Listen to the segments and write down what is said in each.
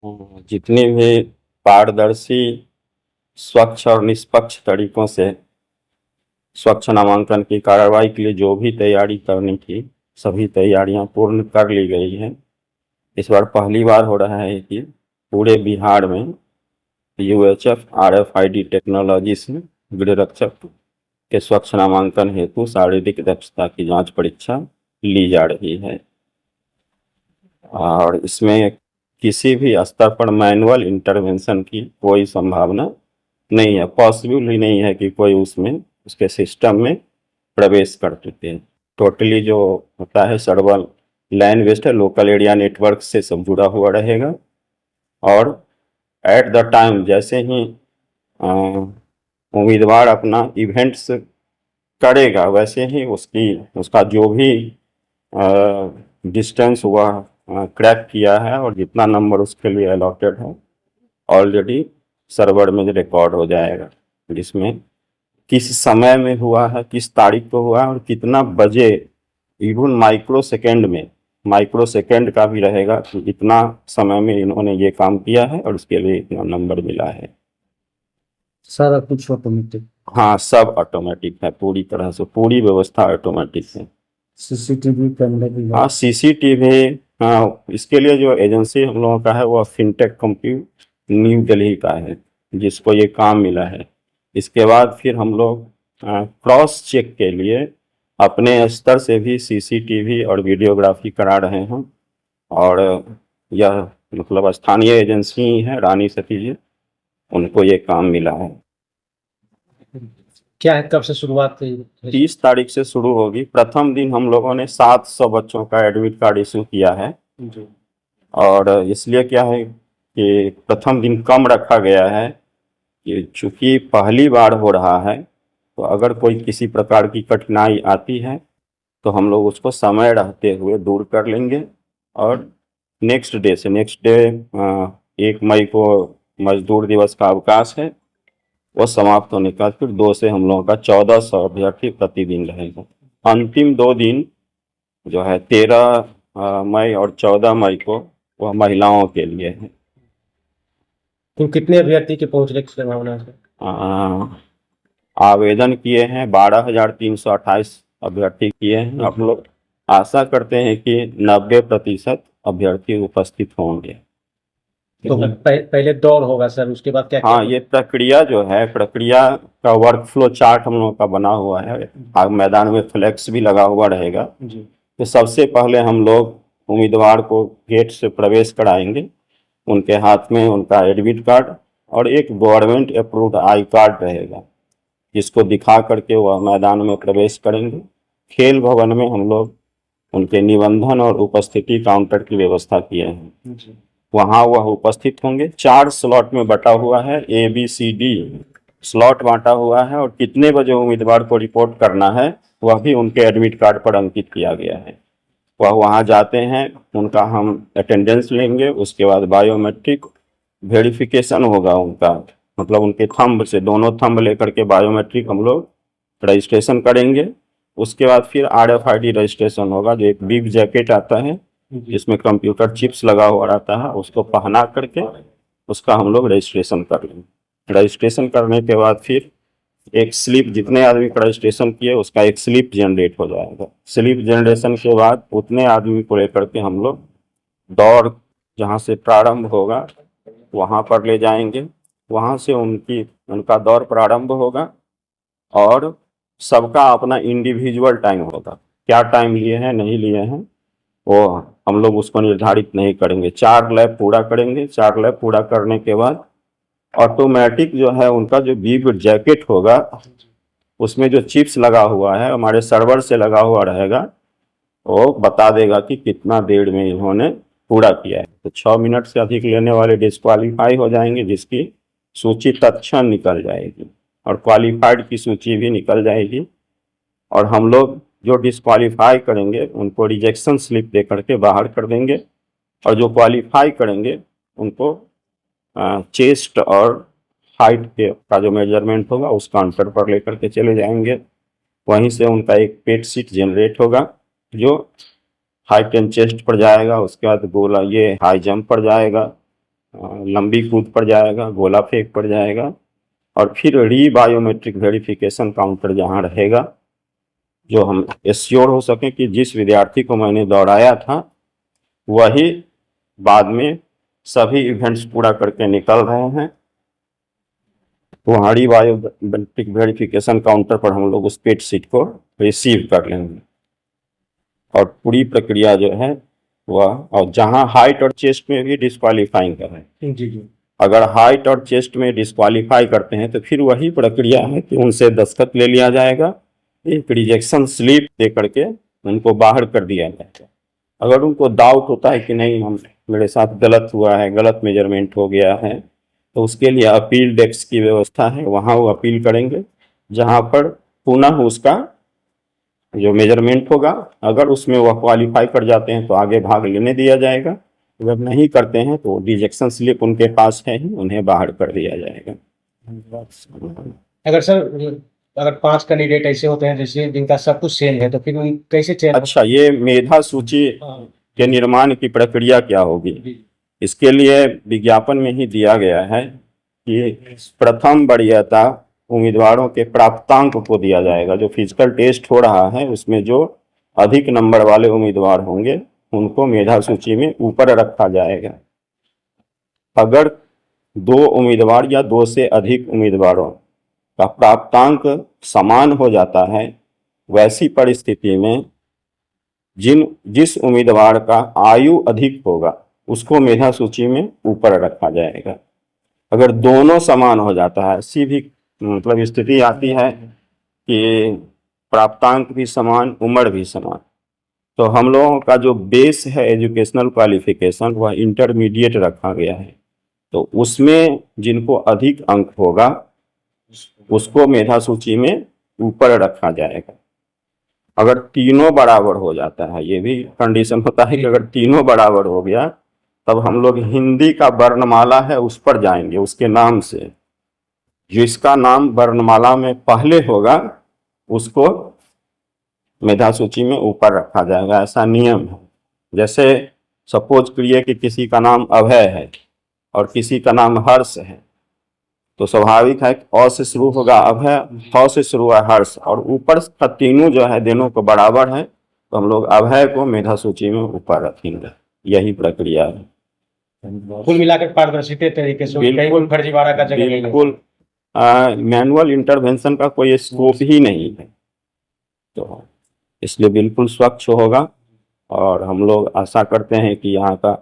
जितनी भी पारदर्शी, स्वच्छ और निष्पक्ष तरीकों से स्वच्छ नामांकन की कार्रवाई के लिए जो भी तैयारी करनी थी, सभी तैयारियां पूर्ण कर ली गई हैं। इस बार पहली बार हो रहा है कि पूरे बिहार में यूएचएफ आरएफआईडी टेक्नोलॉजी से गृहरक्षक के स्वच्छ नामांकन हेतु शारीरिक दक्षता की जांच परीक्षा ली जा रही है और इसमें किसी भी स्तर पर मैनुअल इंटरवेंशन की कोई संभावना नहीं है, पॉसिबल ही नहीं है कि कोई उसमें उसके सिस्टम में प्रवेश कर चुके हैं। टोटली जो होता है सर्वर लैन बेस्ड है, लोकल एरिया नेटवर्क से सब जुड़ा हुआ रहेगा और एट द टाइम जैसे ही उम्मीदवार अपना इवेंट्स करेगा वैसे ही उसका जो भी डिस्टेंस हुआ क्रैक किया है और जितना नंबर उसके लिए अलॉटेड है ऑलरेडी सर्वर में रिकॉर्ड हो जाएगा, जिसमें किस समय में हुआ है, किस तारीख को हुआ है और कितना बजे, इवन माइक्रो सेकेंड का भी रहेगा कि इतना समय में इन्होंने ये काम किया है और उसके लिए इतना नंबर मिला है। सारा कुछ ऑटोमेटिक? हाँ, सब ऑटोमेटिक है, पूरी तरह से पूरी व्यवस्था ऑटोमेटिक है। सीसीटीवी कैमरा भी? हाँ, सीसीटीवी। हाँ, इसके लिए जो एजेंसी हम लोगों का है वो फिनटेक कंप्यूट न्यू दिल्ली का है, जिसको ये काम मिला है। इसके बाद फिर हम लोग क्रॉस चेक के लिए अपने स्तर से भी सीसीटीवी और वीडियोग्राफी करा रहे हैं और यह मतलब स्थानीय एजेंसी ही है, रानी सती जी, उनको ये काम मिला है। क्या है, कब से शुरुआत हुई? 30 तारीख से शुरू होगी। प्रथम दिन हम लोगों ने 700 बच्चों का एडमिट कार्ड इशू किया है जी। और इसलिए क्या है कि प्रथम दिन कम रखा गया है कि चूंकि पहली बार हो रहा है तो अगर कोई किसी प्रकार की कठिनाई आती है तो हम लोग उसको समय रहते हुए दूर कर लेंगे और नेक्स्ट डे 1 मई को मजदूर दिवस का अवकाश है, वो समाप्त होने के बाद फिर 2 से हम लोगों का 1400 अभ्यर्थी प्रतिदिन रहेगा। अंतिम 2 दिन जो है 13 मई और 14 मई को वह महिलाओं के लिए है। तो कितने अभ्यर्थी के पहुंचने की संभावना है? आवेदन किए हैं 12,328 अभ्यर्थी किए हैं। हम लोग आशा करते हैं कि 90% अभ्यर्थी उपस्थित होंगे। तो पहले दौड़ होगा सर, उसके बाद क्या? हाँ, ये प्रक्रिया का वर्क फ्लो चार्ट हम लोगों का बना हुआ है। आग मैदान में फ्लैक्स भी लगा हुआ रहेगा जी। तो सबसे पहले हम लोग उम्मीदवार को गेट से प्रवेश कराएंगे, उनके हाथ में उनका एडमिट कार्ड और एक गवर्नमेंट अप्रूव्ड आई कार्ड रहेगा, जिसको दिखा करके वह मैदान में प्रवेश करेंगे। खेल भवन में हम लोग उनके निबंधन और उपस्थिति काउंटर की व्यवस्था किए हैं, वहाँ वह उपस्थित होंगे। 4 स्लॉट में बटा हुआ है, ABCD स्लॉट बांटा हुआ है और कितने बजे उम्मीदवार को रिपोर्ट करना है वह भी उनके एडमिट कार्ड पर अंकित किया गया है। वह वहाँ जाते हैं, उनका हम अटेंडेंस लेंगे, उसके बाद बायोमेट्रिक वेरिफिकेशन होगा उनका, मतलब उनके थंब से, दोनों थंब लेकर के बायोमेट्रिक हम लोग रजिस्ट्रेशन करेंगे। उसके बाद फिर RFID रजिस्ट्रेशन होगा, जो एक बिग जैकेट आता है जिसमें कंप्यूटर चिप्स लगा हुआ रहता है, उसको पहना करके उसका हम लोग रजिस्ट्रेशन कर लेंगे। रजिस्ट्रेशन करने के बाद फिर एक स्लिप, जितने आदमी का रजिस्ट्रेशन किए उसका एक स्लिप जनरेट हो जाएगा। स्लिप जनरेशन के बाद उतने आदमी को लेकर के हम लोग दौड़ जहाँ से प्रारंभ होगा वहाँ पर ले जाएंगे। वहाँ से उनका दौर प्रारंभ होगा और सबका अपना इंडिविजुअल टाइम होगा। क्या टाइम लिए हैं नहीं लिए हैं वो हम लोग उसको निर्धारित नहीं करेंगे। 4 लैप पूरा करेंगे। 4 लैप पूरा करने के बाद ऑटोमेटिक जो है उनका जो बिग जैकेट होगा उसमें जो चिप्स लगा हुआ है हमारे सर्वर से लगा हुआ रहेगा, वो बता देगा कि कितना देर में इन्होंने पूरा किया है। तो 6 मिनट से अधिक लेने वाले डिस्क्वालीफाई हो जाएंगे, जिसकी सूची तत्क्षण निकल जाएगी और क्वालिफाइड की सूची भी निकल जाएगी और हम लोग जो डिस्क्वालीफाई करेंगे उनको रिजेक्शन स्लिप दे करके बाहर कर देंगे और जो क्वालिफाई करेंगे उनको चेस्ट और हाइट का जो मेजरमेंट होगा उस काउंटर पर लेकर के चले जाएंगे। वहीं से उनका एक पेट सीट जनरेट होगा जो हाइट एंड चेस्ट पर जाएगा। उसके बाद गोला ये हाई जंप पर जाएगा, लंबी कूद पड़ जाएगा, गोला फेंक पड़ जाएगा, और फिर री बायोमेट्रिक वेरिफिकेशन काउंटर जहाँ रहेगा, जो हम एश्योर हो सकें कि जिस विद्यार्थी को मैंने दौड़ाया था वही बाद में सभी इवेंट्स पूरा करके निकल रहे हैं। वहाँ री बायोमेट्रिक वेरिफिकेशन काउंटर पर हम लोग उस पेट सीट को रिसीव कर लेंगे और पूरी प्रक्रिया जो है वह, और जहाँ हाइट और चेस्ट में भी डिस्क्वालीफाइंग कर रहे हैं, जी जी। अगर हाइट और चेस्ट में डिस्क्वालीफाई करते हैं तो फिर वही प्रक्रिया है कि उनसे दस्तखत ले लिया जाएगा, एक रिजेक्शन स्लिप दे करके उनको बाहर कर दिया जाएगा। अगर उनको डाउट होता है कि नहीं मेरे साथ गलत हुआ है, गलत मेजरमेंट हो गया है, तो उसके लिए अपील डेस्क की व्यवस्था है, वहाँ वो अपील करेंगे, जहाँ पर पुनः उसका जो मेजरमेंट होगा, अगर उसमें वह क्वालिफाई कर जाते हैं तो आगे भाग लेने दिया जाएगा, अगर नहीं करते हैं तो रिजेक्शन स्लिप उनके पास है ही, उन्हें बाहर कर दिया जाएगा। अगर सर, अगर 5 कैंडिडेट ऐसे होते हैं जैसे जिनका सब कुछ सेम है, तो फिर उन कैसे चयन? अच्छा, ये मेधा सूची के निर्माण की प्रक्रिया क्या होगी, इसके लिए विज्ञापन में ही दिया गया है कि प्रथम वरीयता उम्मीदवारों के प्राप्तांक को दिया जाएगा। जो फिजिकल टेस्ट हो रहा है उसमें जो अधिक नंबर वाले उम्मीदवार होंगे उनको मेधा सूची में ऊपर रखा जाएगा। अगर 2 उम्मीदवार या 2 से अधिक उम्मीदवारों का प्राप्तांक समान हो जाता है, वैसी परिस्थिति में जिस उम्मीदवार का आयु अधिक होगा उसको मेधा सूची में ऊपर रखा जाएगा। अगर दोनों समान हो जाता है, ऐसी भी मतलब स्थिति आती है कि प्राप्तांक भी समान, उम्र भी समान, तो हम लोगों का जो बेस है एजुकेशनल क्वालिफिकेशन वह इंटरमीडिएट रखा गया है, तो उसमें जिनको अधिक अंक होगा उसको मेधा सूची में ऊपर रखा जाएगा। अगर तीनों बराबर हो जाता है, ये भी कंडीशन होता है कि अगर तीनों बराबर हो गया तब हम लोग हिंदी का वर्णमाला है उस पर जाएंगे, उसके नाम से जिसका नाम वर्णमाला में पहले होगा उसको मेधा सूची में ऊपर रखा जाएगा, ऐसा नियम है। जैसे सपोज करिए कि किसी का नाम अभय है और किसी का नाम हर्ष है, तो स्वाभाविक है अ से शुरू होगा अभय, ह से शुरू है हर्ष, और ऊपर का तीनों जो है दोनों को बराबर है, तो हम लोग अभय को मेधा सूची में ऊपर रखेंगे। यही प्रक्रिया है। कुल मिलाकर पारदर्शी तरीके से, बिल्कुल फर्जीवाड़ा का जगह नहीं है। बिल्कुल मैनुअल इंटरवेंशन का कोई स्कोप ही नहीं है, तो इसलिए बिल्कुल स्वच्छ होगा, और हम लोग आशा करते हैं कि यहाँ का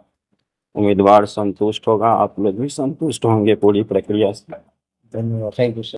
उम्मीदवार संतुष्ट होगा, आप लोग भी संतुष्ट होंगे पूरी प्रक्रिया से। धन्यवाद, थैंक यू सर।